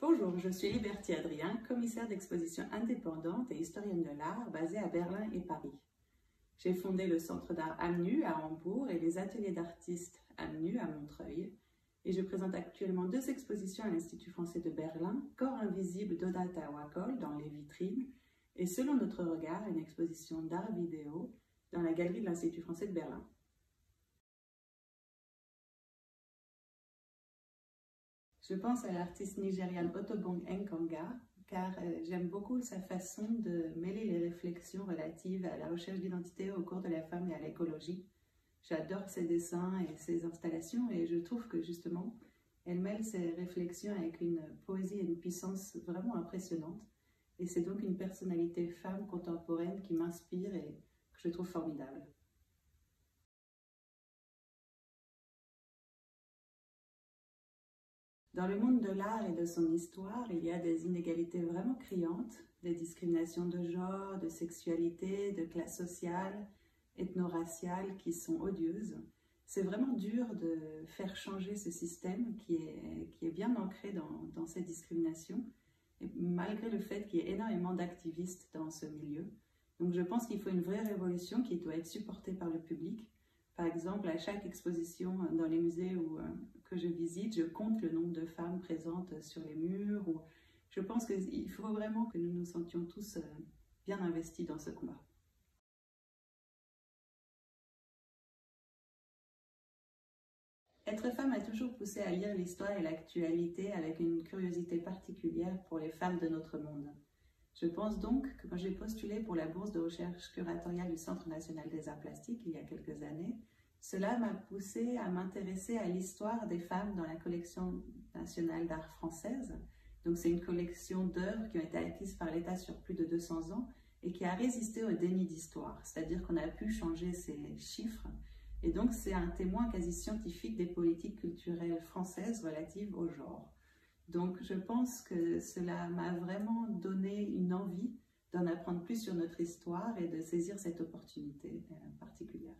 Bonjour, je suis Liberty Adrien, commissaire d'exposition indépendante et historienne de l'art basée à Berlin et Paris. J'ai fondé le Centre d'art AMNU à Hambourg et les ateliers d'artistes AMNU à Montreuil. Et je présente actuellement 2 expositions à l'Institut français de Berlin, Corps invisible d'Odata Wakol dans les vitrines, et Selon notre regard, une exposition d'art vidéo dans la galerie de l'Institut français de Berlin. Je pense à l'artiste nigériane Otobong Nkanga, car j'aime beaucoup sa façon de mêler les réflexions relatives à la recherche d'identité au cours de la femme et à l'écologie. J'adore ses dessins et ses installations et je trouve que justement, elle mêle ses réflexions avec une poésie et une puissance vraiment impressionnante. Et c'est donc une personnalité femme contemporaine qui m'inspire et que je trouve formidable. Dans le monde de l'art et de son histoire, il y a des inégalités vraiment criantes, des discriminations de genre, de sexualité, de classe sociale, ethno-raciale qui sont odieuses. C'est vraiment dur de faire changer ce système qui est bien ancré dans ces discriminations, et malgré le fait qu'il y ait énormément d'activistes dans ce milieu. Donc je pense qu'il faut une vraie révolution qui doit être supportée par le public. Par exemple, à chaque exposition dans les musées que je visite, je compte le nombre de femmes présentes sur les murs. Je pense qu'il faut vraiment que nous nous sentions tous bien investis dans ce combat. Être femme a toujours poussé à lire l'histoire et l'actualité avec une curiosité particulière pour les femmes de notre monde. Je pense donc que quand j'ai postulé pour la bourse de recherche curatoriale du Centre national des arts plastiques il y a quelques années, cela m'a poussée à m'intéresser à l'histoire des femmes dans la collection nationale d'art française. Donc c'est une collection d'œuvres qui ont été acquises par l'État sur plus de 200 ans et qui a résisté au déni d'histoire, c'est-à-dire qu'on a pu changer ces chiffres. Et donc c'est un témoin quasi scientifique des politiques culturelles françaises relatives au genre. Donc je pense que cela m'a vraiment donné une envie d'en apprendre plus sur notre histoire et de saisir cette opportunité particulière.